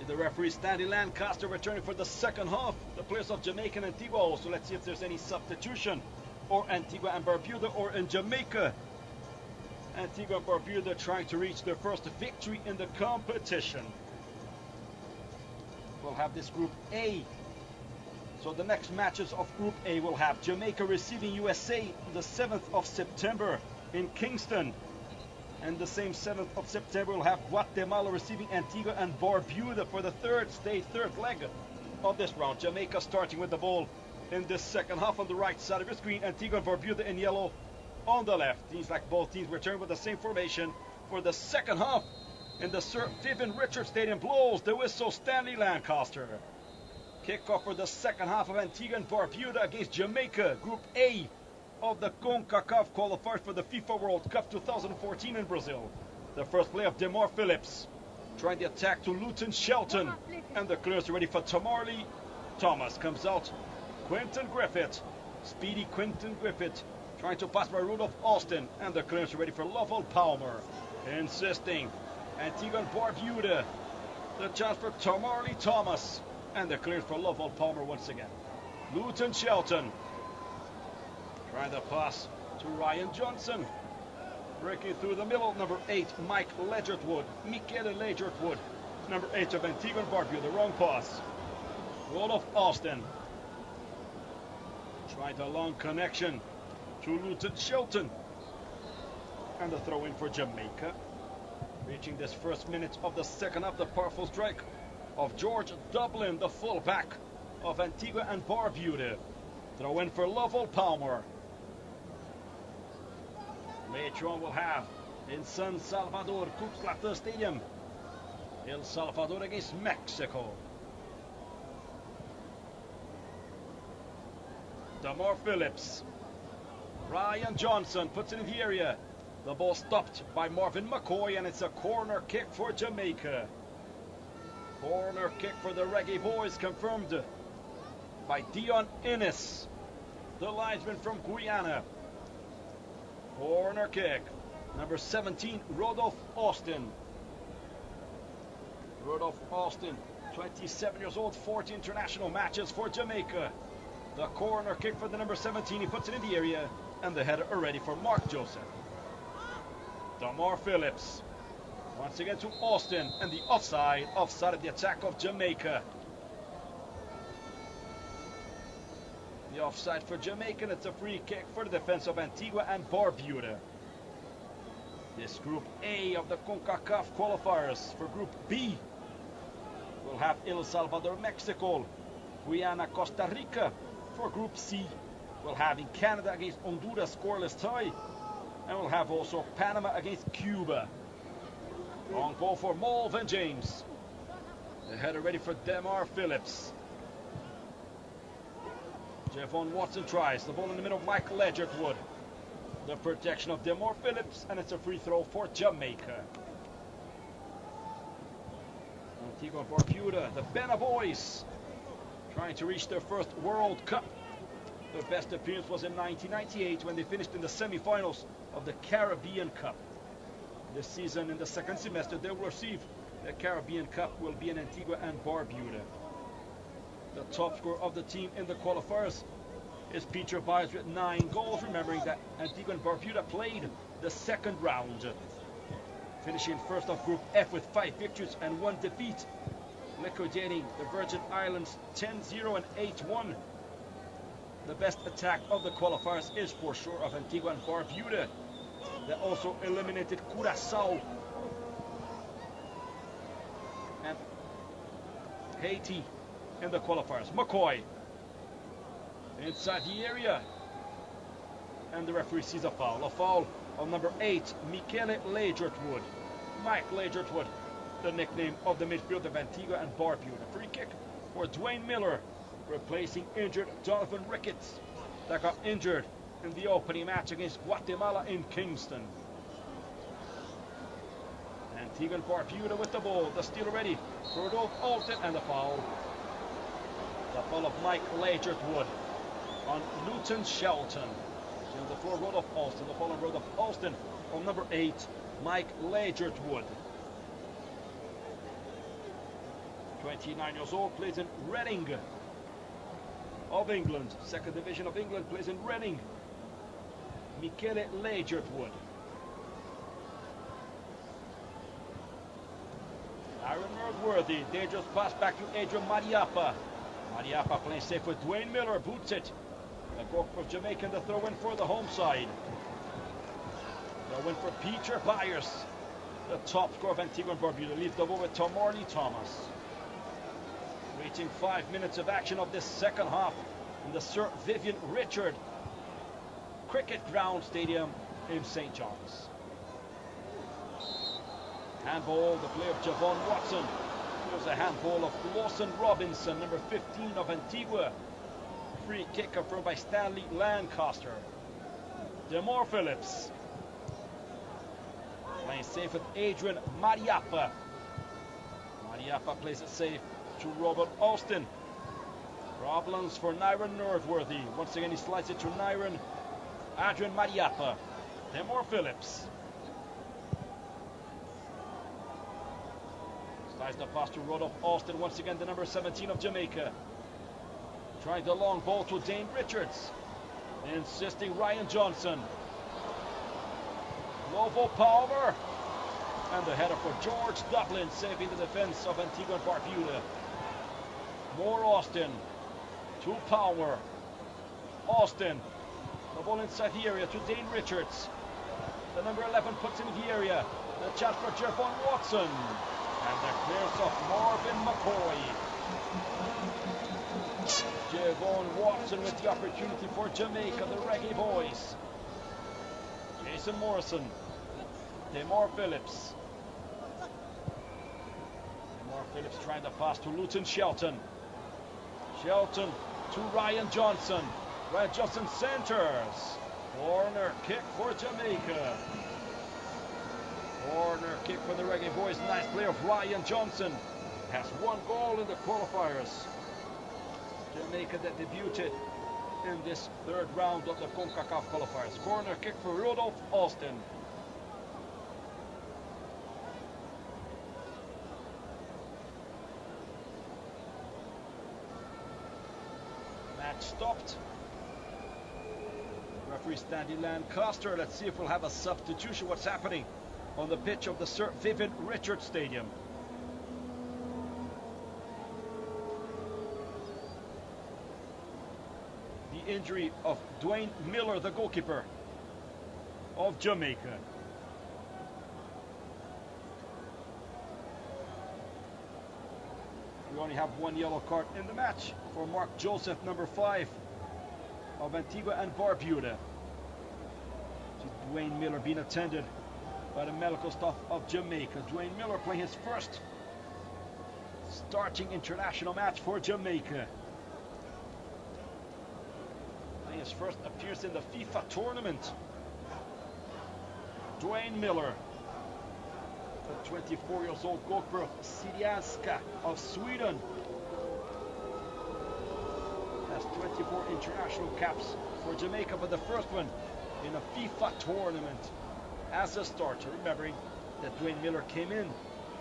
The referee Stanley Lancaster returning for the second half. The players of Jamaica and Antigua also. Let's see if there's any substitution. Or Antigua and Barbuda or in Jamaica. Antigua and Barbuda trying to reach their first victory in the competition. We'll have this Group A. So the next matches of Group A will have Jamaica receiving USA the 7th of September in Kingston. And the same 7th of September we'll have Guatemala receiving Antigua and Barbuda for the third leg of this round. Jamaica starting with the ball in the second half on the right side of your screen. Antigua and Barbuda in yellow on the left. Seems like both teams return with the same formation for the second half. In the Sir Vivian Richards Stadium blows the whistle. Stanley Lancaster. Kickoff for the second half of Antigua and Barbuda against Jamaica. Group A of the CONCACAF qualifiers for the FIFA World Cup 2014 in Brazil. The first play of Demar Phillips. Trying the attack to Luton Shelton. And the clearance ready for Tamarly Thomas. Comes out Quentin Griffith. Speedy Quentin Griffith. Trying to pass by Rudolph Austin. And the clearance ready for Lovell Palmer. Insisting. Antigua and Barbuda. The chance for Tamarly Thomas. And the clearance for Lovell Palmer once again. Luton Shelton. Trying the pass to Ryan Johnson. Breaking through the middle. Number 8, Mike Ledgertwood. Michele Ledgertwood. Number 8 of Antigua and Barbuda. The wrong pass. Rudolph Austin. Tried a long connection to Luton Shelton. And the throw in for Jamaica. Reaching this first minute of the second half, the powerful strike of George Dublin, the fullback of Antigua and Barbuda. Throw in for Lovell Palmer. Later on we'll have in San Salvador, Cuxlata Stadium, El Salvador against Mexico. Damar Phillips. Ryan Johnson puts it in the area. The ball stopped by Marvin McCoy, and it's a corner kick for Jamaica. Corner kick for the Reggae Boys, confirmed by Dion Innes, the linesman from Guyana. Corner kick. Number 17, Rudolph Austin. Rudolph Austin, 27 years old, 40 international matches for Jamaica. The corner kick for the number 17. He puts it in the area, and the header already for Mark Joseph. Damar Phillips. Once again to Austin, and the offside of the attack of Jamaica. The offside for Jamaica, and it's a free kick for the defense of Antigua and Barbuda. This Group A of the CONCACAF qualifiers. For Group B, we'll have El Salvador, Mexico, Guyana, Costa Rica. For Group C, we'll have in Canada against Honduras, scoreless tie. And we'll have also Panama against Cuba. Long ball for Malvin James. The header ready for Damar Phillips. Javon Watson tries. The ball in the middle of Mike Ledgertwood. The protection of Damar Phillips, and it's a free throw for Jamaica. Antigua and Barbuda, the Bena Boys, trying to reach their first World Cup. Their best appearance was in 1998 when they finished in the semi-finals of the Caribbean Cup. This season, in the second semester, they will receive the Caribbean Cup, will be in Antigua and Barbuda. The top scorer of the team in the qualifiers is Peter Byers with 9 goals, remembering that Antigua and Barbuda played the second round, finishing first of Group F with 5 victories and 1 defeat, liquidating the Virgin Islands 10-0 and 8-1. The best attack of the qualifiers is for sure of Antigua and Barbuda. They also eliminated Curaçao and Haiti in the qualifiers. McCoy inside the area, and the referee sees a foul. A foul on number 8, Michele Ledgertwood. Mike Ledgertwood, the nickname of the midfield of Antigua and Barbuda. Free kick for Dwayne Miller, replacing injured Donovan Ricketts, that got injured in the opening match against Guatemala in Kingston. Antigua and Barbuda with the ball. The steal ready for Rudolph Austin, and the foul. The foul of Mike Ledgertwood on Luton Shelton. On the floor, Rudolph Austin. The foul on Rudolph Austin on number 8, Mike Ledgertwood. 29 years old, plays in Reading of England. Second division of England, plays in Reading. Michele Lagertwood. Aaron Worthy, dangerous pass back to Adrian Mariappa. Mariappa playing safe with Dwayne Miller, boots it. The goalkeeper of Jamaica, the throw in for the home side. Throw in for Peter Byers. The top scorer of Antigua and Barbuda leaves the ball with Tom Marley Thomas. Reaching 5 minutes of action of this second half in the Sir Vivian Richard Cricket Ground Stadium in St. John's. Handball, the play of Javon Watson. Here's a handball of Lawson Robinson, number 15 of Antigua. Free kick confirmed by Stanley Lancaster. Demore Phillips. Playing safe with Adrian Mariappa. Mariappa plays it safe to Robert Austin. Problems for Nyron Nordworthy. Once again he slides it to Nyron. Adrian Mariappa. Demore Phillips. Slides the pass to Rodolph Austin. Once again the number 17 of Jamaica. Trying the long ball to Dane Richards. Insisting Ryan Johnson. Lovo Palmer. And the header for George Dublin, saving the defense of Antigua and Barbuda. More Austin. To Palmer. Austin. The ball inside the area to Dane Richards. The number 11 puts in the area. The chance for Javon Watson. And the clearance of Marvin McCoy. Javon Watson with the opportunity for Jamaica, the Reggae Boys. Jason Morrison. Demore Phillips. Demore Phillips trying to pass to Luton Shelton. Shelton to Ryan Johnson. Ryan Johnson centers. Corner kick for Jamaica. Corner kick for the Reggae Boys. Nice play of Ryan Johnson. Has one goal in the qualifiers. Jamaica that debuted in this third round of the CONCACAF qualifiers. Corner kick for Rodolph Austin. Match stopped. Referee Stanley Lancaster. Let's see if we'll have a substitution. What's happening on the pitch of the Sir Vivian Richard Stadium. The injury of Dwayne Miller, the goalkeeper of Jamaica. We only have one yellow card in the match for Mark Joseph, number 5 of Antigua and Barbuda. Dwayne Miller being attended by the medical staff of Jamaica. Dwayne Miller playing his first starting international match for Jamaica. Playing his first appearance in the FIFA tournament. Dwayne Miller, the 24 years old goalkeeper of Syrianska of Sweden, has 24 international caps for Jamaica, but the first one in a FIFA tournament as a starter. Remembering that Dwayne Miller came in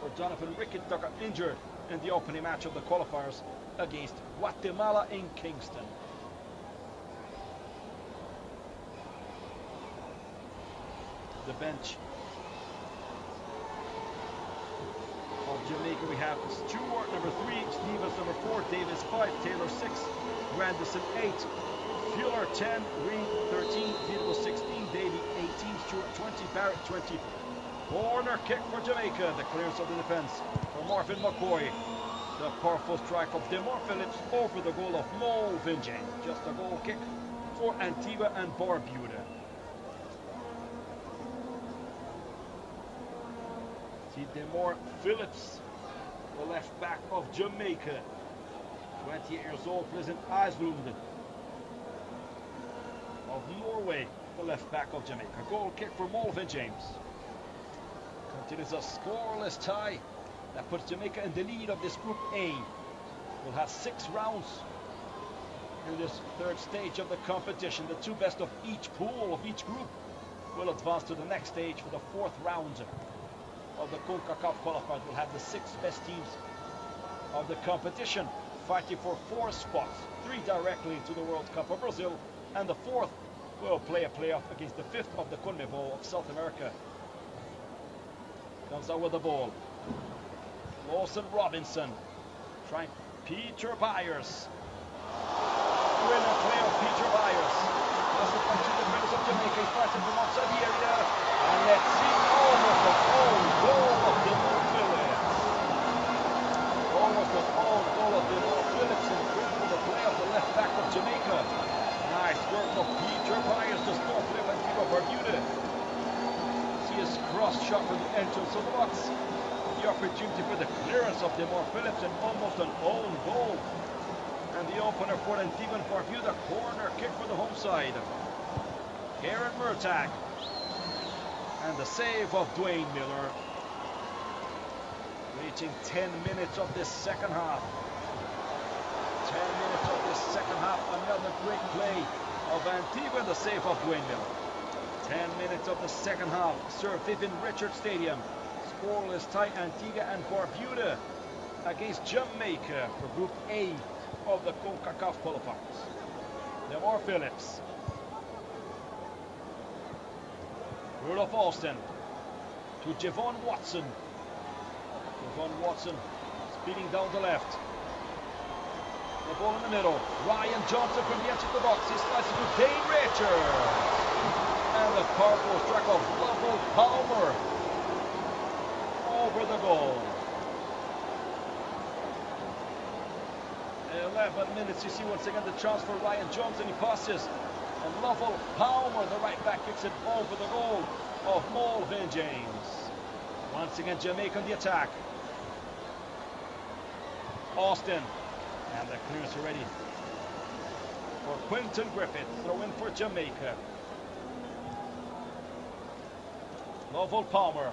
for Jonathan Rickett, that got injured in the opening match of the qualifiers against Guatemala in Kingston. The bench of Jamaica, we have Stewart, number 3, Stevens, number 4, Davis, 5, Taylor, 6, Grandison, 8, Fuller, 10, Reed, 13, Vito, 16, Davey, 18, Stewart, 20, Barrett, 20. Corner kick for Jamaica. The clearance of the defense for Marvin McCoy. The powerful strike of Demore Phillips over the goal of Mo Vinjay. Just a goal kick for Antigua and Barbuda. See Demore Phillips, the left back of Jamaica. 28 years old, plays in Islund of Norway, the left back of Jamaica. Goal kick for Mulvin James. Continues a scoreless tie that puts Jamaica in the lead of this Group A. We'll have 6 rounds in this third stage of the competition. The 2 best of each pool, of each group, will advance to the next stage for the 4th round of the CONCACAF qualifiers. We'll have the 6 best teams of the competition, fighting for 4 spots, 3 directly into the World Cup of Brazil, and the 4th will play a playoff against the 5th of the CONMEBOL of South America. Comes out with the ball. Lawson Robinson, trying Peter Byers. Brilliant play of Peter Byers. Passes on to the defenders of Jamaica. He flies it from outside the area. And let's see, almost an own goal of Demore Phillips. Almost an own goal of Demore Phillips. Incredible the play of the left back of Jamaica. Nice work of Peter Byers, the small player of Antigua and Barbuda. See his cross shot from the entrance of the box. The opportunity for the clearance of Demore Phillips and almost an own goal. And the opener for Antigua and Barbuda, corner kick for the home side. Karen Murtagh. And the save of Dwayne Miller. Reaching 10 minutes of this second half. 10 minutes of this second half. Another great play of Antigua, the save of Dwayne Miller. 10 minutes of the second half. Sir Vivian Richards Stadium. Scoreless tie, Antigua and Barbuda against Jamaica for Group A of the CONCACAF qualifiers. Demore Phillips. Rudolph Alston to Javon Watson. Javon Watson speeding down the left. The ball in the middle. Ryan Johnson from the edge of the box. He slices to Dane Richards. And the powerful strike of Lovell Palmer over the goal. 11 minutes. You see once again the chance for Ryan Johnson. He passes. And Lovell Palmer, the right back, kicks it over the goal of Malvin James. Once again, Jamaica on the attack. Austin. And the clearance ready for Quinton Griffith. Throw in for Jamaica. Lovell Palmer.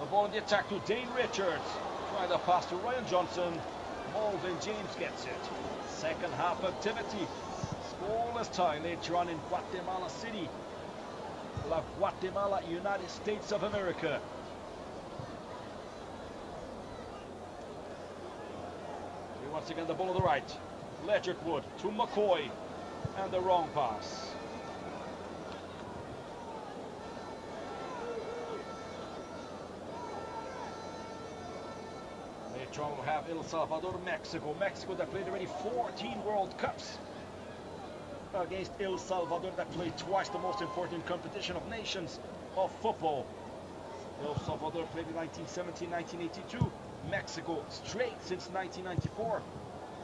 The ball in the attack to Dane Richards. Try the pass to Ryan Johnson. Malvin James gets it. Second half activity. Scoreless tie later on in Guatemala City. La Guatemala, United States of America. Once again, the ball on the right. Ledgett Wood to McCoy. And the wrong pass. Later on, we'll have El Salvador, Mexico. Mexico that played already 14 World Cups against El Salvador that played twice the most important competition of nations of football. El Salvador played in 1970, 1982. Mexico straight since 1994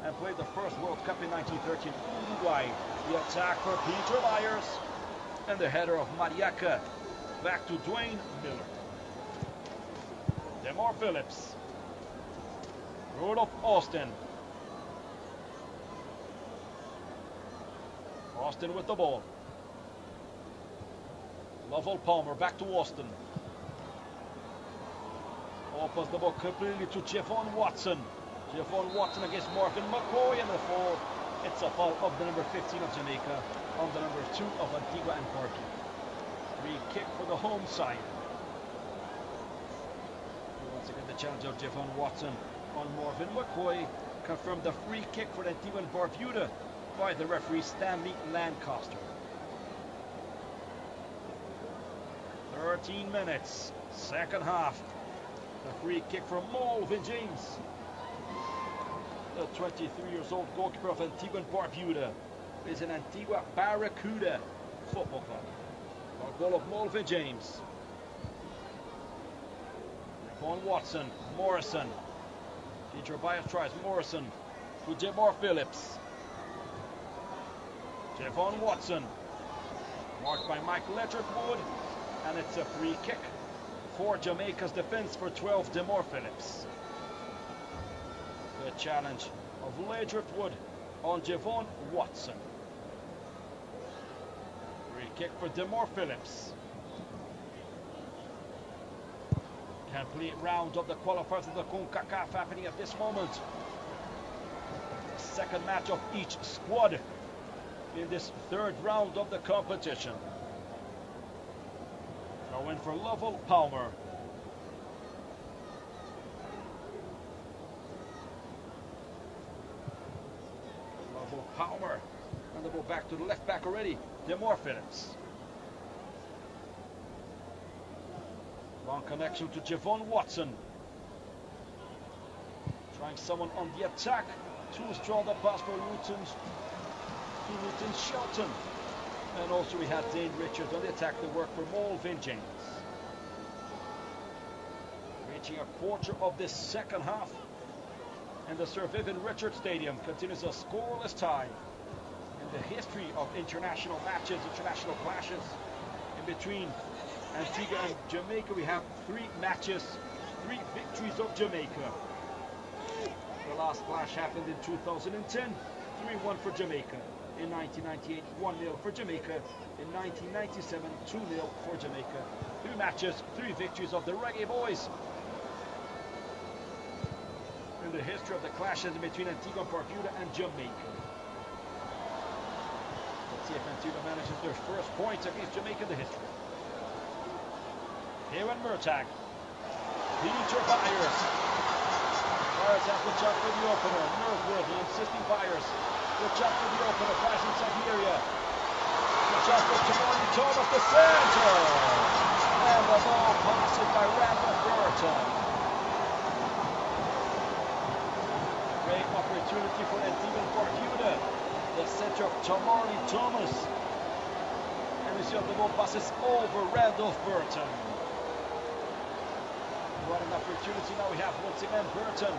and played the first World Cup in 1913. Uruguay, the attack for Peter Byers and the header of Mariaca back to Dwayne Miller. Demore Phillips. Rudolph Austin. Austin with the ball. Lovell Palmer back to Austin. Opens the ball completely to Javon Watson. Javon Watson against Marvin McCoy, and the foul. It's a foul of the number 15 of Jamaica on the number 2 of Antigua and Barbuda. Free kick for the home side. Once again, the challenge of Javon Watson on Marvin McCoy confirmed the free kick for Antigua and Barbuda by the referee Stanley Lancaster. 13 minutes, second half. The free kick from Malvin James. The 23-year-old goalkeeper of Antigua and Barbuda is an Antigua Barracuda football club. A goal of Malvin James. Javon Watson, Morrison. Peter Byers tries Morrison to Demore Phillips. Javon Watson. Marked by Mike Ledgett Wood. And it's a free kick for Jamaica's defense for 12, Demore Phillips. The challenge of Ledgett Wood on Javon Watson. Free kick for Demore Phillips. Complete round of the qualifiers of the CONCACAF happening at this moment. The second match of each squad in this third round of the competition. Throw in for Lovell Palmer. Palmer. And the ball back to the left back already. Demore Phillips. Long connection to Javon Watson. Trying someone on the attack. Too strong the pass for Luton Shelton. And also we had Dane Richards on the attack to work for Malvin James. Reaching a quarter of this second half. And the Sir Vivian Richards Stadium continues a scoreless tie. In the history of international matches, international clashes in between Antigua and Jamaica, we have 3 matches, 3 victories of Jamaica. The last clash happened in 2010, 3-1 for Jamaica. In 1998, 1-0 for Jamaica. In 1997, 2-0 for Jamaica. 3 matches, 3 victories of the Reggae Boys. In the history of the clashes between Antigua and Barbuda and Jamaica. Let's see if Antigua manages their first points against Jamaica in the history. Here in Murtagh. Peter Byers. Byers has the shot for the opener. Nerveworthy, insisting Byers. The shot for the opener. Flies inside the area. The shot for Tamori Thomas, the center. And the ball passes by Randall Burton. Great opportunity for Antigua and Barbuda. The center of Tamori Thomas. And we see the ball passes over Randolph Burton. What an opportunity now we have once again. Burton,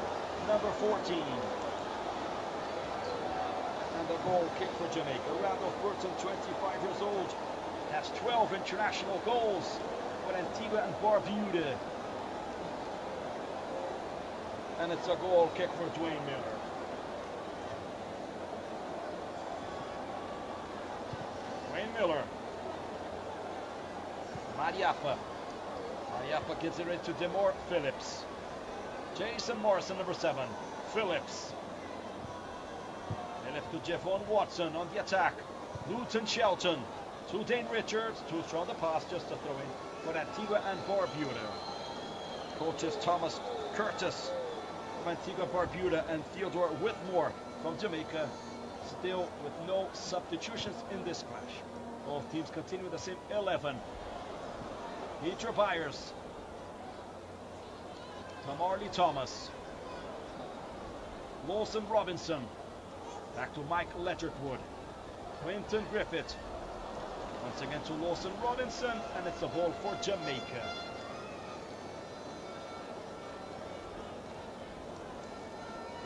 number 14. And the goal kick for Jamaica. Randolph Burton, 25 years old, has 12 international goals for Antigua and Barbuda. And it's a goal kick for Dwayne Miller. Dwayne Miller. Mariappa. Mariappa gives it into Demore Phillips. Jason Morrison, number 7. Phillips. They left to Javon Watson on the attack. Luton Shelton. To Dane Richards. Too strong the pass, just a throw in for Antigua and Barbuda. Coaches Thomas Curtis from Antigua and Barbuda and Theodore Whitmore from Jamaica. Still with no substitutions in this clash. Both teams continue with the same 11. Peter Byers. Tamarley Thomas. Lawson Robinson. Back to Mike Ledgerwood. Quentin Griffith. Once again to Lawson Robinson, and it's a ball for Jamaica.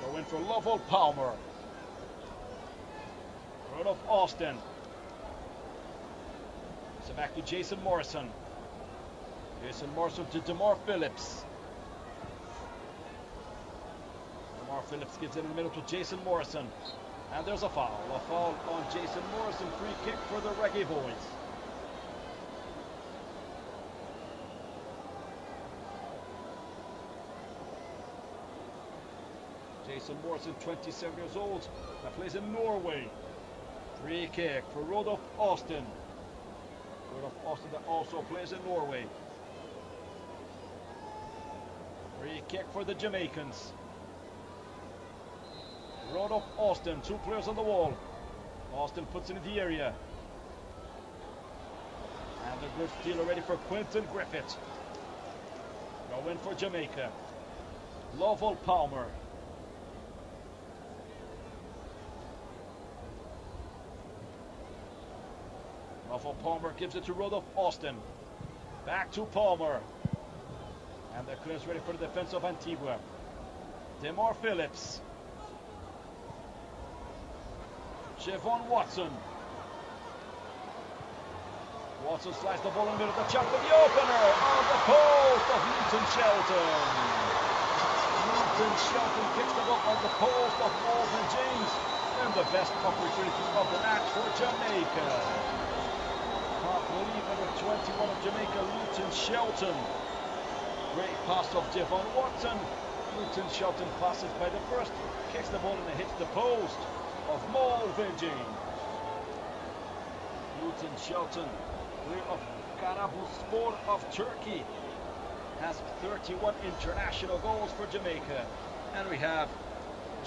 Go in for Lovell Palmer. Run of Austin. So back to Jason Morrison. Jason Morrison to Demore Phillips. Demore Phillips gives it in the middle to Jason Morrison. And there's a foul. A foul on Jason Morrison. Free kick for the Reggae Boys. Jason Morrison, 27 years old. That plays in Norway. Free kick for Rodolph Austin. Rodolph Austin that also plays in Norway. Free kick for the Jamaicans. Rodolph Austin, 2 players on the wall. Austin puts it in the area. And a good steal already for Quentin Griffith. Go in for Jamaica. Lovell Palmer. Lovell Palmer gives it to Rodolph Austin. Back to Palmer. And the clearance ready for the defense of Antigua. Demore Phillips. Javon Watson. Watson slides the ball in the middle of the chop for the opener on the post of Luton Shelton. Luton Shelton kicks the ball on the post of Malvin James. And the best opportunity of the match for Jamaica. Can't believe number 21 of Jamaica, Luton Shelton. Great pass of Javon Watson. Luton Shelton passes by the first, kicks the ball and it hits the post of Malvin James. Luton Shelton, player of Karabuspor of Turkey, has 31 international goals for Jamaica. And we have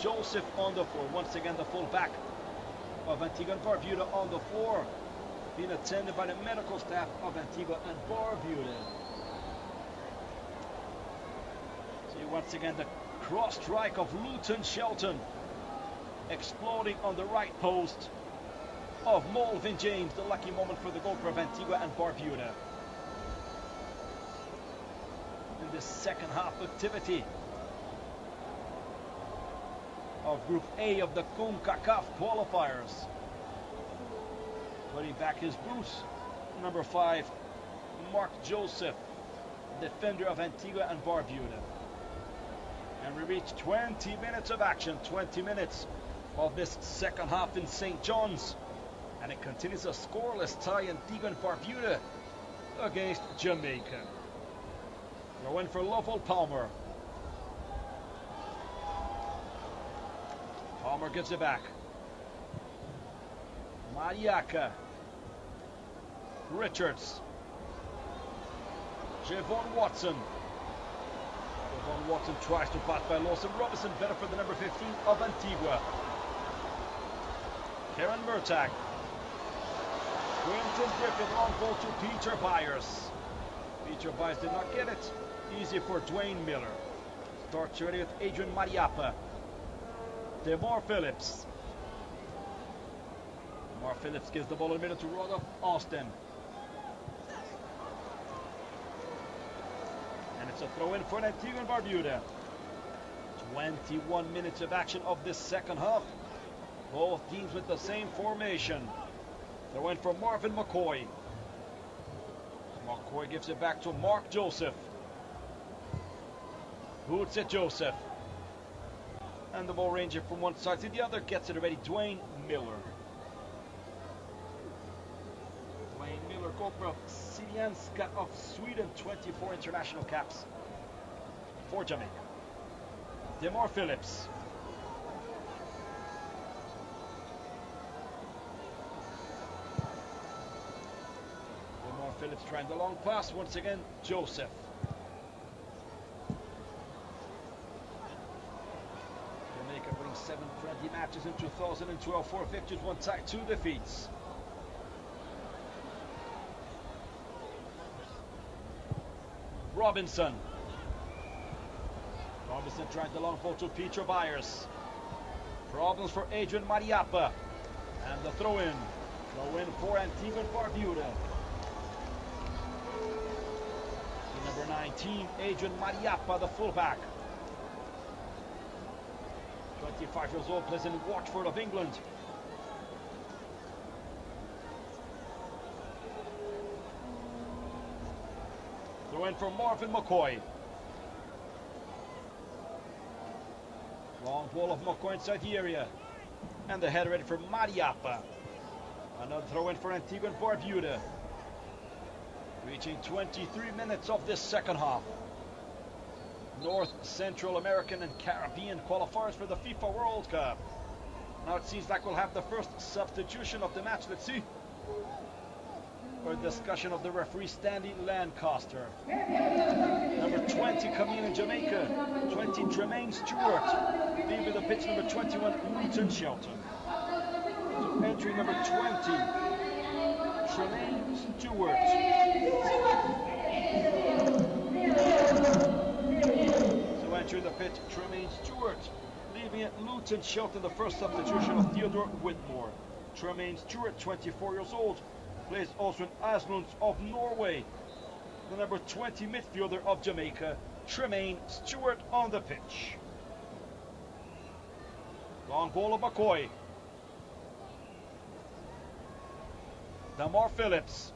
Joseph on the floor. Once again, the full-back of Antigua and Barbuda on the floor, being attended by the medical staff of Antigua and Barbuda. See once again the cross strike of Luton Shelton, exploding on the right post of Malvin James, the lucky moment for the goalkeeper of Antigua and Barbuda. In this second half activity of Group A of the CONCACAF qualifiers. Putting back his boots, number 5, Mark Joseph, defender of Antigua and Barbuda. And we reach 20 minutes of action, 20 minutes of this second half in St. John's. And it continues a scoreless tie, Antigua and Barbuda against Jamaica. Throw in for Lovell Palmer. Palmer gives it back. Mariaka. Richards. Javon Watson. Javon Watson tries to pass by Lawson Robinson. Better for the number 15 of Antigua. Karen Murtagh. Quinton Griffin, long ball to Peter Byers. Peter Byers did not get it. Easy for Dwayne Miller. Starts already with Adrian Mariapa. Demar Phillips. Demar Phillips gives the ball in the middle to Rodolph Austin. And it's a throw in for Antigua and Barbuda. 21 minutes of action of this second half. Both teams with the same formation. Throw in for Marvin McCoy. McCoy gives it back to Mark Joseph. Boots it Joseph. And the ball ranging from one side to the other, gets it already, Dwayne Miller. Dwayne Miller, goalkeeper of Syrianska of Sweden, 24 international caps for Jamaica. Demar Phillips. Demar Phillips trying the long pass, once again, Joseph. Winning 7 friendly matches in 2012, 4 victories, 1 tie, 2 defeats. Robinson. Robinson trying the long ball to Peter Byers. Problems for Adrian Mariapa. And the throw in. Throw in for Antigua and Barbuda. Number 19, Adrian Mariapa, the fullback. 25 years old, plays in Watford of England. Throw in for Marvin McCoy. Long ball of McCoy inside the area. And the header ready for Mariapa. Another throw in for Antigua and Barbuda. Reaching 23 minutes of this second half. North, Central American and Caribbean qualifiers for the FIFA World Cup. Now it seems like we'll have the first substitution of the match. Let's see. For discussion of the referee, Stanley Lancaster. Number 20 coming in Jamaica. 20, Tremaine Stewart. Leaving the pitch, number 21, Luton Shelton. So entering number 20, Tremaine Stewart. So entering the pitch, Tremaine Stewart. Leaving it, Luton Shelton, the first substitution of Theodore Whitmore. Tremaine Stewart, 24 years old. Plays also in Aslund of Norway. The number 20 midfielder of Jamaica, Tremaine Stewart, on the pitch. Long ball of McCoy. Demar Phillips.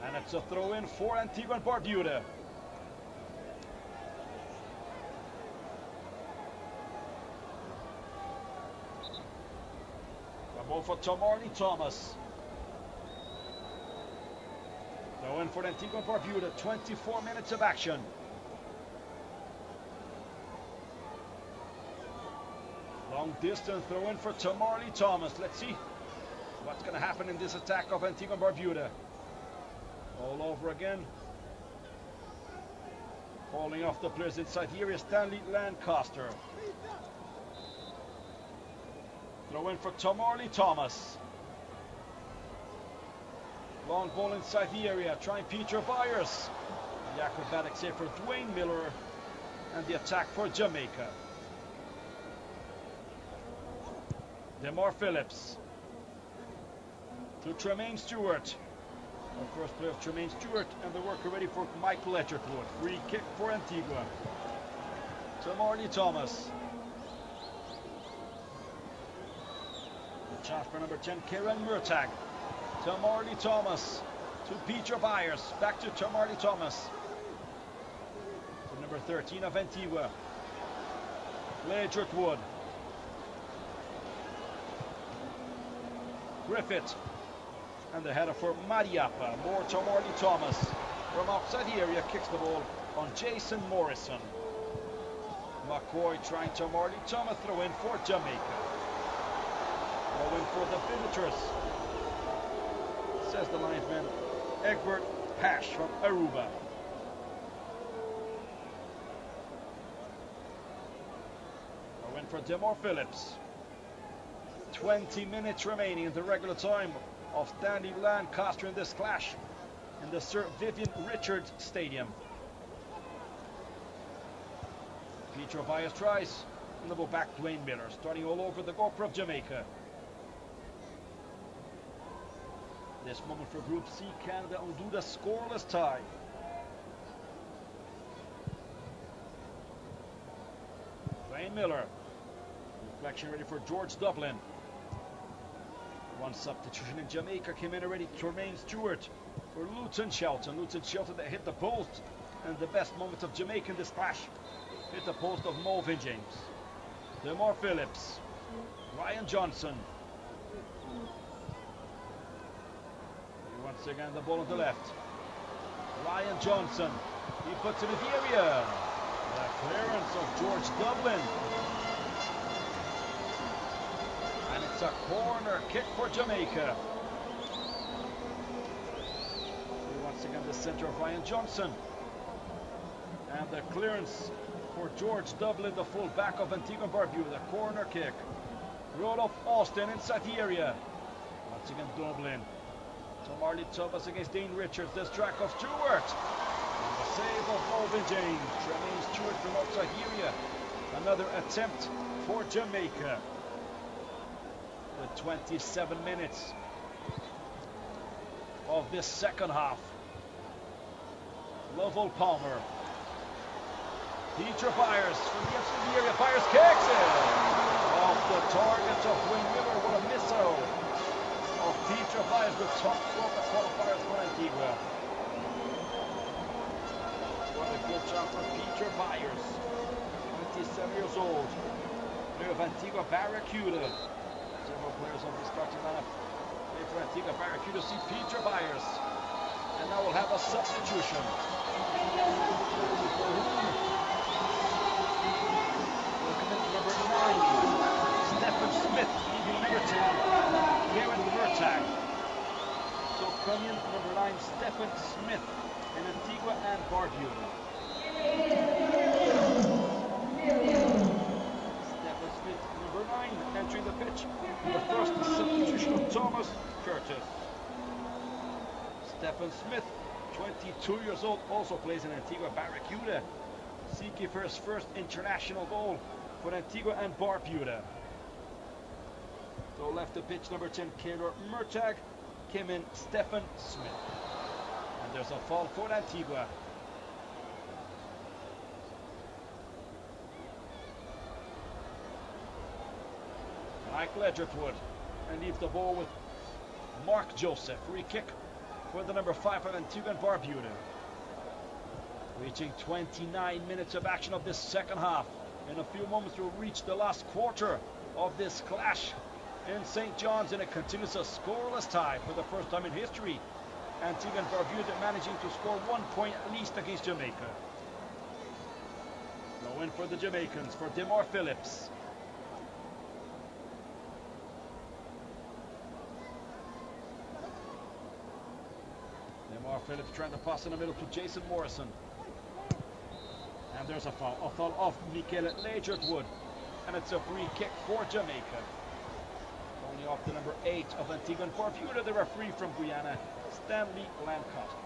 And it's a throw in for Antigua and Barbuda. Ball for Tamarny Thomas. Throw in for Antigua and Barbuda. 24 minutes of action. Long distance throw in for Tamarny Thomas. Let's see what's going to happen in this attack of Antigua and Barbuda. All over again. Falling off the players inside the area, Stanley Lancaster. Throw in for Tomarley Thomas. Long ball inside the area, trying Peter Byers. The acrobatic save for Dwayne Miller. And the attack for Jamaica. Demar Phillips. To Tremaine Stewart. The first play of Tremaine Stewart, and the worker ready for Michael Edgerwood. Free kick for Antigua. Tomarley Thomas. The chance for number 10, Kieran Murtagh. Tomarley Thomas to Peter Byers. Back to Tomarley Thomas. To number 13 of Antigua. Edgerwood. Griffith. And the header for Mariappa. More Tomarley Thomas. From outside the area, kicks the ball on Jason Morrison. McCoy trying Tomarley Thomas. Throw in for Jamaica. Throw in for the visitors. Says the linesman Egbert Pash from Aruba. Throw in for Demar Phillips. 20 minutes remaining in the regular time of Stanley Lancaster in this clash in the Sir Vivian Richards Stadium. Peter Byers tries, and the ball back Dwayne Miller, starting all over the goalkeeper of Jamaica. This moment for Group C, Canada and Honduras scoreless tie. Dwayne Miller, reflection ready for George Dublin. One substitution in Jamaica came in already. Tremaine Stewart for Luton Shelton. Luton Shelton that hit the post, and the best moment of Jamaica in this clash hit the post of Melvin James. Demar Phillips, Ryan Johnson. Once again the ball on the left. Ryan Johnson, he puts it in the area. The clearance of George Dublin. And it's a corner kick for Jamaica. Once again the center of Ryan Johnson. And the clearance for George Dublin, the full back of Antigua and Barbuda. The corner kick. Rodolph Austin inside the area. Once again Dublin. Tomarley Thomas against Dean Richards. This track of Stewart. And the save of Melvin James. Tremaine Stewart from outside the area. Another attempt for Jamaica. With 27 minutes of this second half. Lovell Palmer. Peter Byers from the inside of the area. Byers kicks it off the target of Dwayne Miller. What a missile of Peter Byers, the top scorer of qualifiers for Antigua. What a good job for Peter Byers, 27 years old. Player of Antigua Barracuda. Several players of the starting lineup play for Antigua Barracuda. See Peter Byers. And now we'll have a substitution. Welcome in number 9, Stephen Smith, leaving number 10, Kieran Murtagh. So coming in number 9, Stephen Smith in Antigua and Barbuda. Stephen Smith, number 9, entering the pitch. The first substitution of Thomas Curtis. Stephen Smith, 22 years old, also plays in Antigua Barracuda, seeking for his first international goal for Antigua and Barbuda. So left the pitch, number 10, Kieran Murtagh, came in Stephen Smith. And there's a foul for Antigua. Michael Edgerwood, and leaves the ball with Mark Joseph. Free kick for the number 5 of Antigua and Barbuda. Reaching 29 minutes of action of this second half. In a few moments we'll reach the last quarter of this clash in St. John's, and it continues a scoreless tie for the first time in history. Antigua and Barbuda managing to score 1 point at least against Jamaica. Go in for the Jamaicans, for Demar Phillips. Demar Phillips trying to pass in the middle to Jason Morrison. And there's a foul of Michael Edgerwood. And it's a free kick for Jamaica. off the number 8 of Antigua and Barbuda, the referee from Guyana, Stanley Lancaster.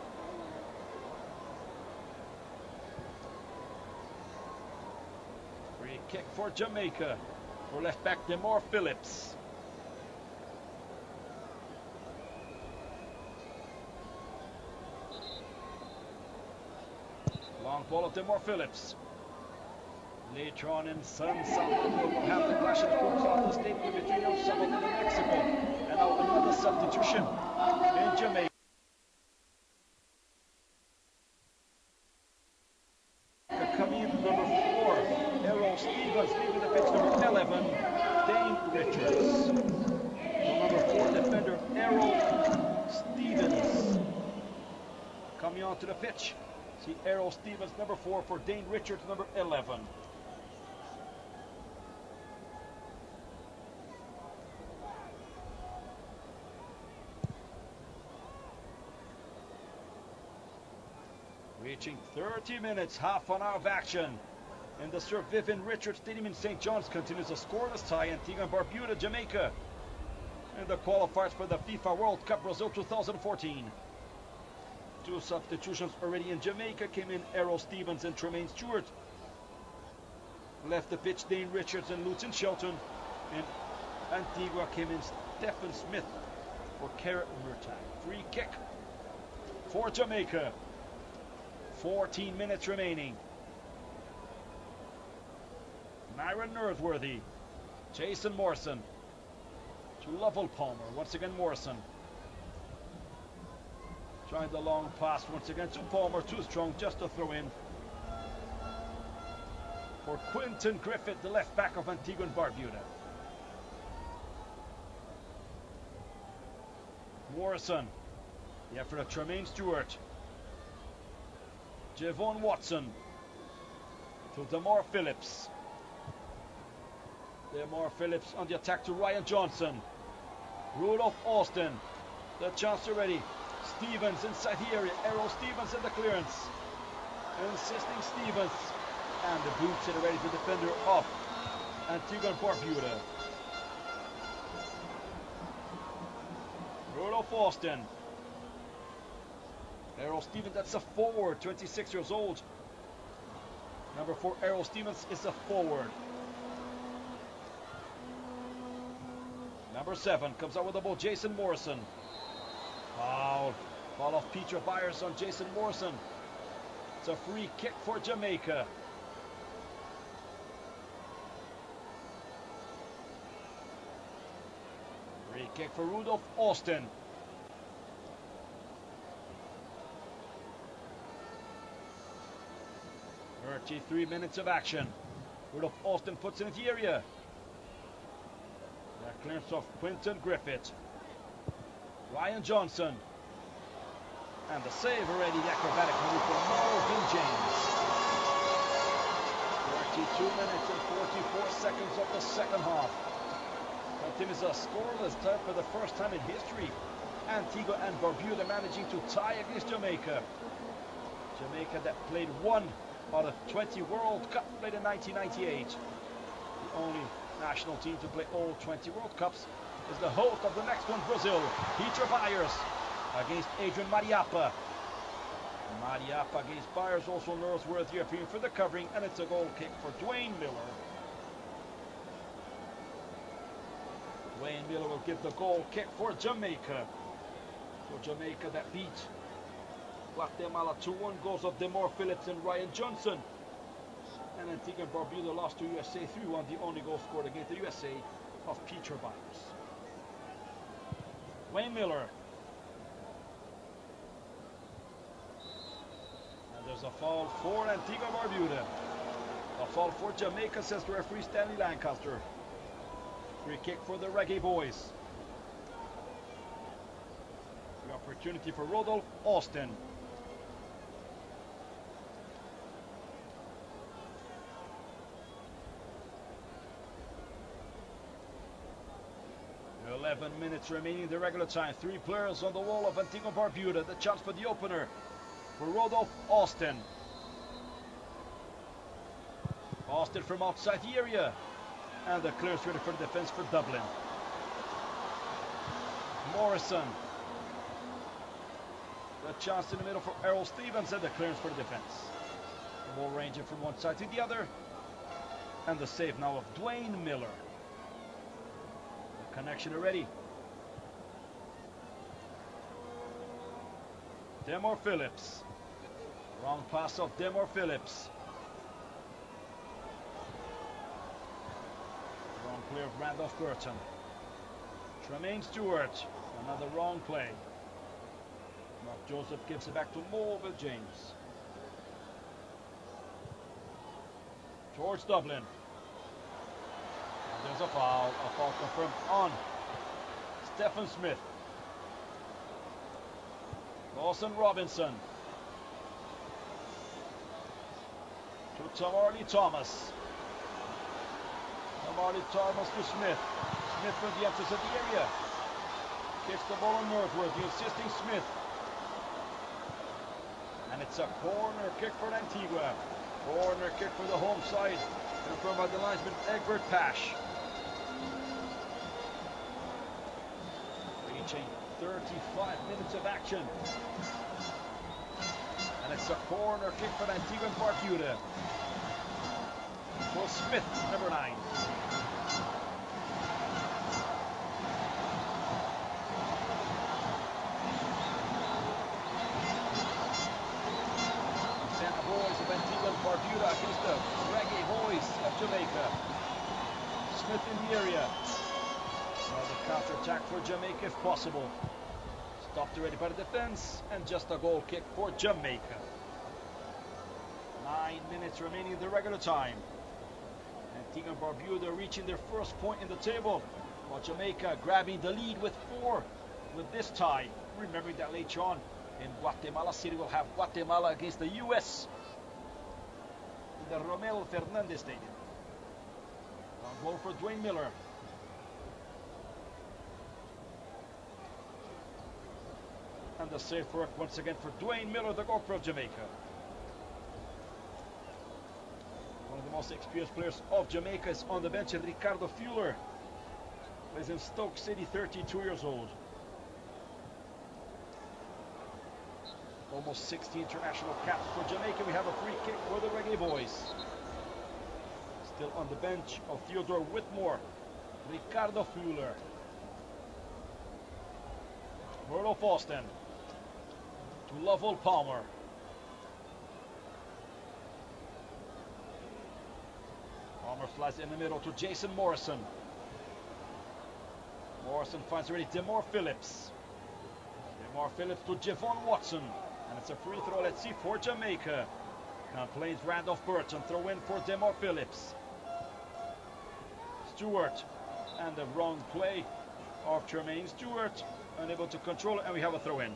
Free kick for Jamaica, for left back Demore Phillips. Long ball of Demore Phillips. Later on in San Salvador, we'll have the clash of the groups of the stadium between El Salvador and Mexico. And now another substitution in Jamaica. Coming in number 4, Errol Stevens, leaving the pitch number 11, Dane Richards. So number 4 defender, Errol Stevens. Coming onto the pitch. See Errol Stevens, number 4, for Dane Richards, number 11. Reaching 30 minutes, half an hour of action in the Sir Vivian Richards Stadium in St. John's. Continues a scoreless tie. Antigua and Barbuda, Jamaica, in the qualifiers for the FIFA World Cup Brazil 2014. 2 substitutions already in Jamaica. Came in Errol Stevens and Tremaine Stewart. Left the pitch Dane Richards and Luton Shelton. In Antigua came in Stephen Smith for Kerr Murtagh. Free kick for Jamaica. 14 minutes remaining. Myron Northworthy, Jason Morrison to Lovell Palmer. Once again Morrison. Trying the long pass once again to Palmer. Too strong, just to throw in. For Quinton Griffith, the left back of Antigua and Barbuda. Morrison. The effort of Tremaine Stewart. Javon Watson to Demore Phillips. Demore Phillips on the attack to Ryan Johnson. Rudolph Austin. The chance already. Stevens inside the area. Errol Stevens in the clearance. Insisting Stevens. And the boots it already to the defender of Antigua and Barbuda. Rudolph Austin. Errol Stevens, that's a forward, 26 years old. Number 4, Errol Stevens is a forward. Number 7 comes out with the ball, Jason Morrison. Foul. Ball of Peter Byers on Jason Morrison. It's a free kick for Jamaica. Free kick for Rudolph Austin. 33 minutes of action. Rudolph Austin puts it in the area. The clearance of Quinton Griffith. Ryan Johnson. And the save already, the acrobatic move from Marvin James. 32 minutes and 44 seconds of the second half. Continues a scoreless tie for the first time in history. Antigua and Barbuda managing to tie against Jamaica. Jamaica that played 1 out of 20 World Cup played in 1998. The only national team to play all 20 World Cups is the host of the next one, Brazil. Peter Byers against Adrian Mariappa. Mariappa against Byers, also Northworthy appearing for the covering, and it's a goal kick for Dwayne Miller. Dwayne Miller will give the goal kick for Jamaica. For Jamaica that beat Guatemala 2-1, goals of Demore Phillips and Ryan Johnson. And Antigua and Barbuda lost to USA 3-1. The only goal scored against the USA of Peter Byers. Wayne Miller. And there's a foul for Antigua and Barbuda. A foul for Jamaica, says the referee Stanley Lancaster. Free kick for the Reggae Boys. The opportunity for Rudolph Austin. The 11 minutes remaining in the regular time. 3 players on the wall of Antigua and Barbuda. The chance for the opener for Rudolph Austin. Austin from outside the area. And the clearance ready for the defense for Dublin. Morrison. The chance in the middle for Errol Stevens and the clearance for the defense. The ball ranging from one side to the other. And the save now of Dwayne Miller. The connection already. Demar Phillips. Wrong pass of Demar Phillips. Wrong play of Randolph Burton. Tremaine Stewart. Another wrong play. Mark Joseph gives it back to Mulville James. George Dublin. And there's a foul confirmed on Stephen Smith. Lawson Robinson. To Tamarly Thomas. Tamarly Thomas to Smith. Smith from the entrance of the area. Kicks the ball on northward. The insisting Smith. And it's a corner kick for Antigua. Corner kick for the home side. Confirmed by the linesman Egbert Pash. Reaching 35 minutes of action. And it's a corner kick for Antigua and Barbuda. For Smith, number 9. Barbuda against the Reggae Boys of Jamaica. Smith in the area. Now the counter-attack for Jamaica if possible. Stopped already by the defense and just a goal kick for Jamaica. 9 minutes remaining in the regular time. Antigua and Barbuda reaching their first point in the table, while Jamaica grabbing the lead with 4 with this tie. Remembering that later on in Guatemala City we'll have Guatemala against the US. The Romel Fernandez Stadium. Long goal for Dwayne Miller. And the safe work once again for Dwayne Miller, the goalkeeper of Jamaica. One of the most experienced players of Jamaica is on the bench, and Ricardo Fuller. Plays in Stoke City, 32 years old. Almost 60 international caps for Jamaica. We have a free kick for the Reggae Boys. Still on the bench of Theodore Whitmore, Ricardo Fuller. Murdo Austin to Lovell Palmer. Palmer flies in the middle to Jason Morrison. Morrison finds already Demar Phillips. Demar Phillips to Javon Watson. And it's a free throw, let's see, for Jamaica. Complains Randolph Burton. Throw in for Demar Phillips. Stewart. And the wrong play of Tremaine Stewart. Unable to control it, and we have a throw in.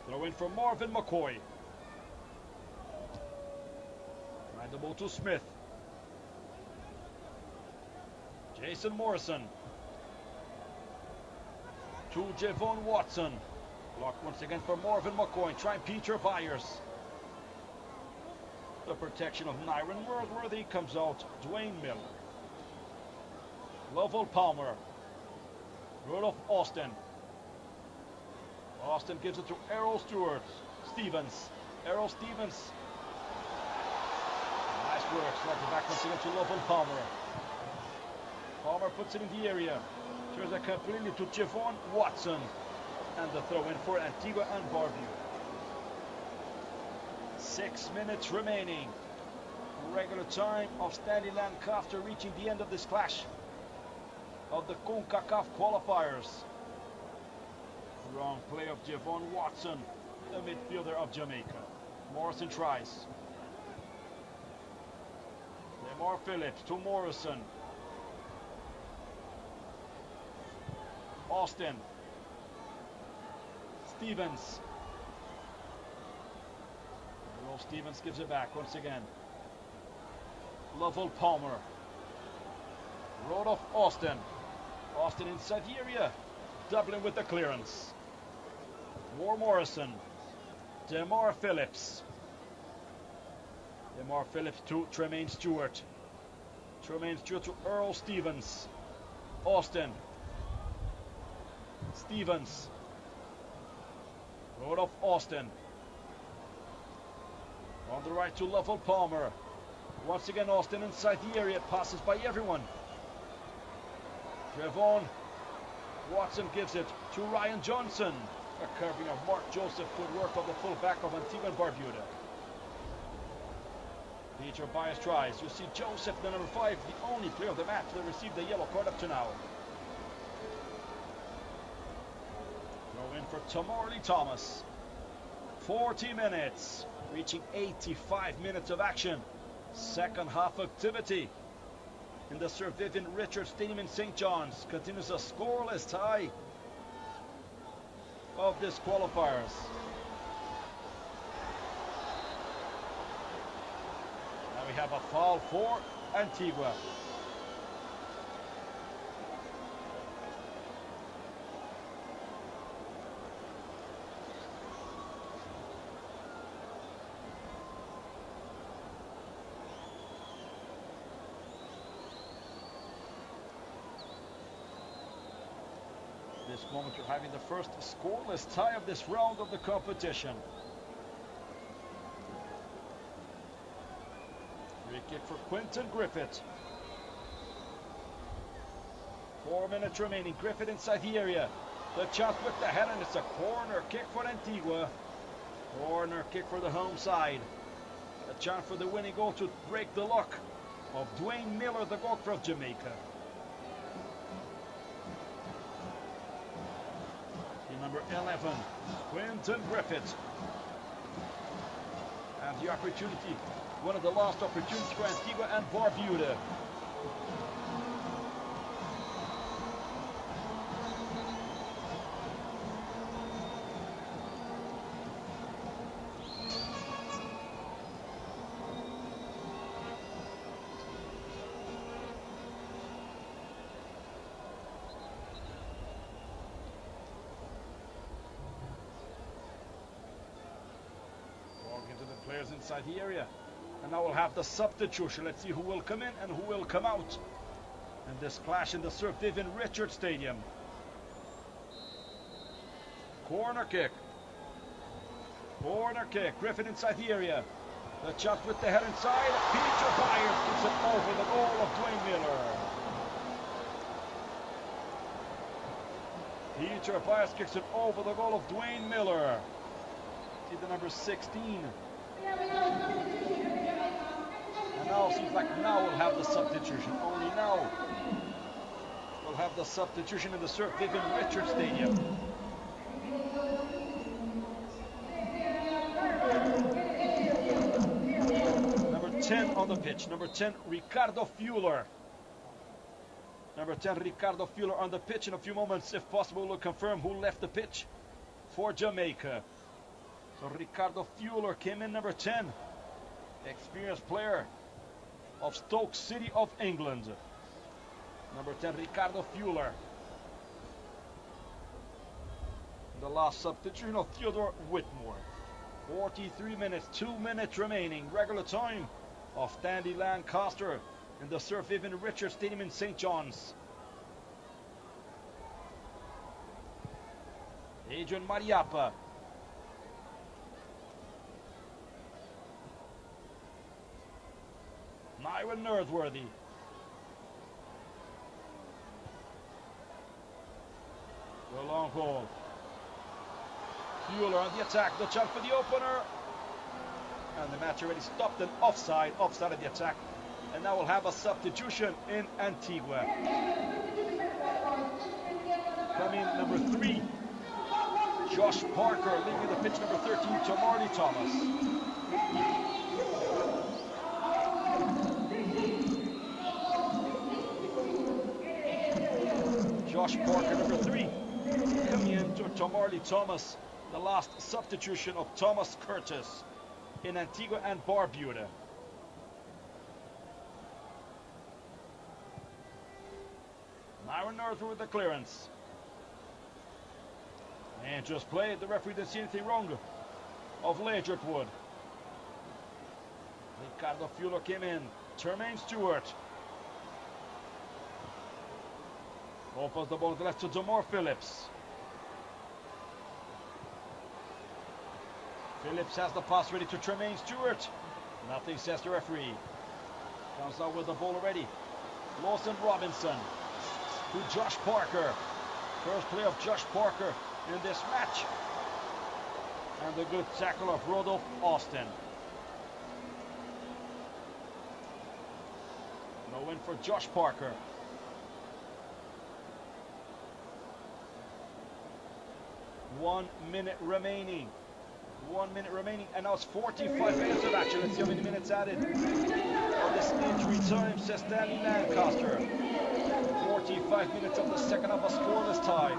Throw in for Marvin McCoy. Right the ball to Smith. Jason Morrison to Javon Watson. Block once again for Marvin McCoy. Try Peter Byers. The protection of Nyron Worldworthy comes out. Dwayne Miller. Lovell Palmer. Rudolph Austin. Austin gives it to Errol Stevens. Errol Stevens. Nice work. Slides it back once again to Lovell Palmer. Palmer puts it in the area. Turns it completely to Javon Watson. And the throw in for Antigua and Barbuda. 6 minutes remaining. Regular time of Stanley Lancaster reaching the end of this clash of the CONCACAF qualifiers. Wrong play of Javon Watson, the midfielder of Jamaica. Morrison tries. Demar Phillips to Morrison. Austin. Stevens. Errol Stevens gives it back once again. Lovell Palmer. Rudolph Austin. Austin inside the area. Dublin with the clearance. More Morrison. Demar Phillips. Lamar Phillips to Tremaine Stewart. Tremaine Stewart to Earl Stevens. Austin. Stevens. Road of Austin. On the right to Lovell Palmer. Once again Austin inside the area. Passes by everyone. Trevon Watson gives it to Ryan Johnson. A curving of Mark Joseph. Good work of the fullback of Antigua and Barbuda. Peter Bias tries. You see Joseph, the number 5, the only player of the match that received the yellow card up to now. Throw in for Tamorley Thomas. 40 minutes, reaching 85 minutes of action. Second half activity in the Sir Vivian Richards Stadium in St. John's. Continues a scoreless tie of this qualifiers. Now we have a foul for Antigua. This moment we're having the first scoreless tie of this round of the competition. Free kick for Quentin Griffith. 4 minutes remaining. Griffith inside the area. The chance with the head, and it's a corner kick for Antigua. Corner kick for the home side. A chance for the winning goal to break the luck of Dwayne Miller, the goalkeeper of Jamaica. Number 11, Quentin Griffith. And the opportunity, one of the last opportunities for Antigua and Barbuda. Players inside the area, and now we'll have the substitution. Let's see who will come in and who will come out in this clash in the Sir Vivian Richards Stadium. Corner kick. Corner kick. Griffin inside the area. The chance with the head inside. Peter Byers gives it over the goal of Dwayne Miller. Peter Byers kicks it over the goal of Dwayne Miller. See the number 16. And now it seems like now we'll have the substitution. Only now we'll have the substitution in the Sir Vivian Richards Stadium. Number 10 on the pitch. Number 10, Ricardo Fuller. Number 10, Ricardo Fuller on the pitch. In a few moments, if possible, we'll confirm who left the pitch for Jamaica. So Ricardo Fuller came in, number 10. Experienced player of Stoke City of England. Number 10, Ricardo Fuller. The last substitution of Theodore Whitmore. 43 minutes, 2 minutes remaining. Regular time of Tandy Lancaster in the Sir Vivian Richards Stadium in St. John's. Adrian Mariappa. Myron Nerdworthy. The long ball. Fuller on the attack. The chance for the opener. And the match already stopped and offside. Offside of the attack. And now we'll have a substitution in Antigua. Coming in number 3. Josh Parker. Leaving the pitch number 13. Tamorley Thomas. Josh Parker, number 3, coming in to Tamorley Thomas, the last substitution of Thomas Curtis in Antigua and Barbuda. Myron North with the clearance. And just played. The referee didn't see anything wrong of Ledgerwood. Ricardo Fuller came in. Tremaine Stewart. Opens the ball to the left to Jamar Phillips. Phillips has the pass ready to Tremaine Stewart. Nothing, says the referee. Comes out with the ball already. Lawson Robinson to Josh Parker. First play of Josh Parker in this match. And the good tackle of Rodolph Austin. No win for Josh Parker. 1 minute remaining. 1 minute remaining, and now it's 45 minutes of action. Let's see how many minutes added on this injury time, says Stanley Lancaster. 45 minutes of the second half, a scoreless tie.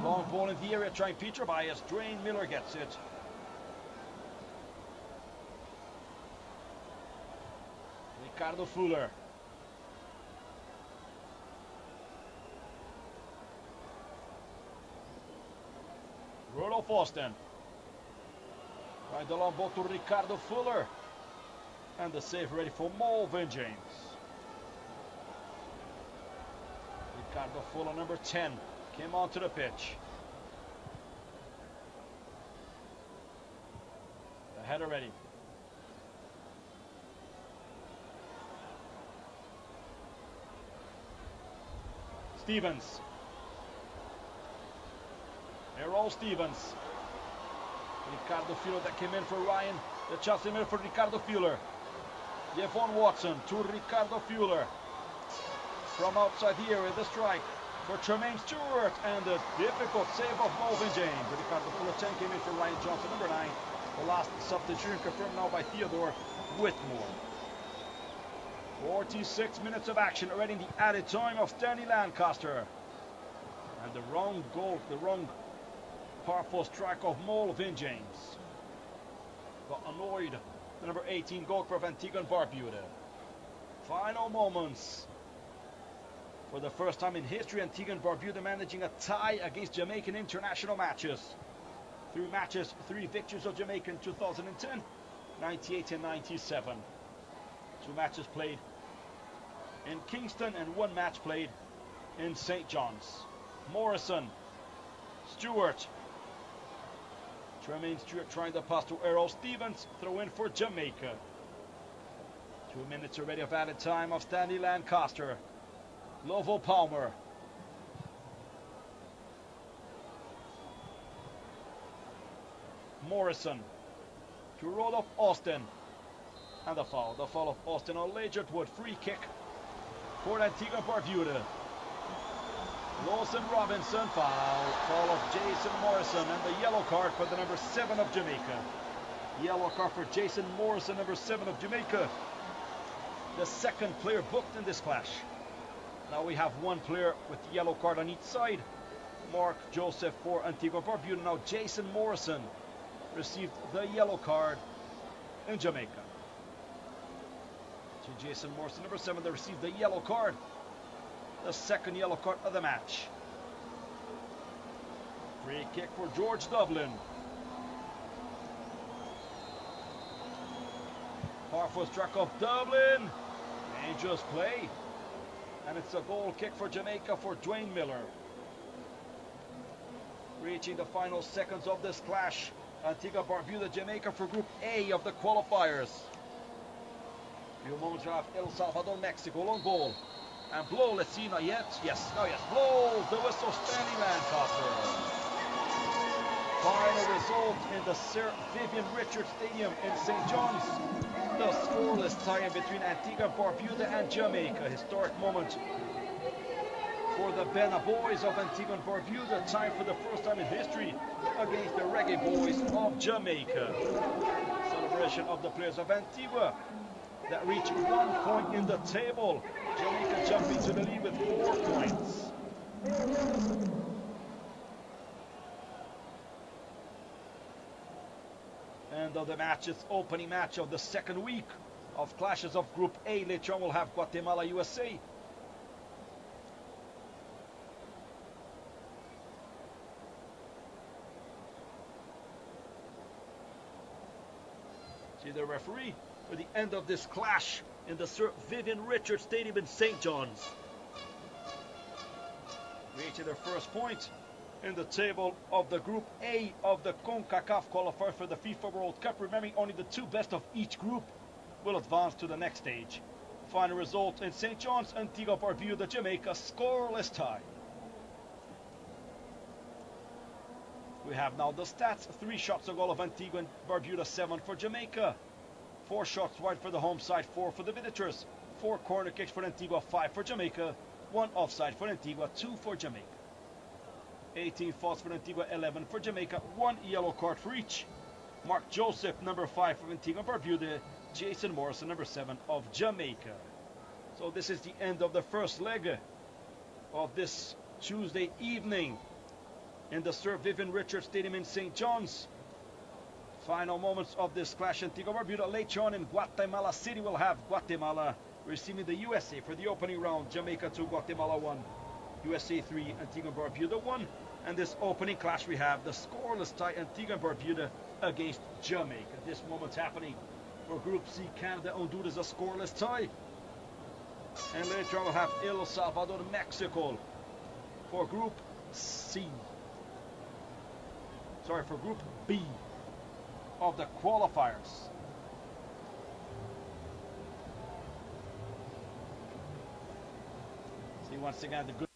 Long ball in the area, trying Peter Bias. Dwayne Miller gets it. Ricardo Fuller. Rodolph Austin. Right, the long ball to Ricardo Fuller. And the save ready for Malvin James. Ricardo Fuller, number 10, came onto the pitch. The header ready. Stevens. Errol Stevens. Ricardo Fuller that came in for Ryan. The Chelsea man for Ricardo Fuller. Yvonne Watson to Ricardo Fuller. From outside the area, the strike for Tremaine Stewart. And the difficult save of Malvin James. Ricardo Fuller 10 came in for Ryan Johnson, number 9. The last substitution confirmed now by Theodore Whitmore. 46 minutes of action already in the added time of Stanley Lancaster. And the wrong goal, the wrong powerful strike of Malvin James. Got annoyed the number 18 goalkeeper of Antigua and Barbuda. Final moments. For the first time in history, Antigua and Barbuda managing a tie against Jamaican international matches. 3 matches, 3 victories of Jamaica in 2010, 98 and 97. 2 matches played in Kingston and 1 match played in St. John's. Morrison, Stewart. Tremaine Stewart trying to pass to Errol Stevens. Throw in for Jamaica. 2 minutes already of added time of Stanley Lancaster. Lovell Palmer. Morrison to Rodolph Austin. And the foul of Austin on Legert Wood. Free kick for Antigua and Barbuda. Lawson Robinson, foul of Jason Morrison, and the yellow card for the number 7 of Jamaica. Yellow card for Jason Morrison, number 7 of Jamaica. The second player booked in this clash. Now we have 1 player with the yellow card on each side. Mark Joseph for Antigua and Barbuda. Now Jason Morrison received the yellow card in Jamaica. So Jason Morrison, number 7, that received the yellow card. The second yellow card of the match. Free kick for George Dublin. Powerful strike of Dublin. Dangerous play. And it's a goal kick for Jamaica for Dwayne Miller. Reaching the final seconds of this clash. Antigua, Barbuda, Jamaica for Group A of the qualifiers. Few moments we'll have El Salvador, Mexico. Long ball. And blow, let's see, not yet. Yes, now yes. Blow the whistle, Stanley Lancaster. Final result in the Sir Vivian Richards Stadium in St. John's. The scoreless tie between Antigua, Barbuda and Jamaica. Historic moment for the Bena boys of Antigua and Barbuda. Time for the first time in history against the Reggae boys of Jamaica. Celebration of the players of Antigua that reach 1 point in the table. Jamaica jumping to the lead with 4 points. And of the matches, opening match of the second week of clashes of Group A. Later on we'll have Guatemala, USA. See the referee for the end of this clash in the Sir Vivian Richards Stadium in St. John's. Reaching their first point in the table of the Group A of the CONCACAF qualifier for the FIFA World Cup. Remembering only the two best of each group will advance to the next stage. Final result in St. John's, Antigua and Barbuda, Jamaica, scoreless tie. We have now the stats. 3 shots on goal of Antigua and Barbuda, 7 for Jamaica. 4 shots wide for the home side, 4 for the visitors. 4 corner kicks for Antigua, 5 for Jamaica. 1 offside for Antigua, 2 for Jamaica. 18 faults for Antigua, 11 for Jamaica. 1 yellow card for each. Mark Joseph, number 5 of Antigua and Barbuda. Jason Morrison, number 7 of Jamaica. So this is the end of the first leg of this Tuesday evening in the Sir Vivian Richards Stadium in St. John's. Final moments of this clash. Antigua and Barbuda later on in Guatemala City will have Guatemala receiving the USA for the opening round. Jamaica 2, Guatemala 1. USA 3, Antigua and Barbuda 1. And this opening clash we have the scoreless tie, Antigua and Barbuda against Jamaica. This moment's happening for Group C, Canada, Honduras, a scoreless tie. And later on we'll have El Salvador, Mexico for Group C. Sorry, for Group B of the qualifiers. See once again the good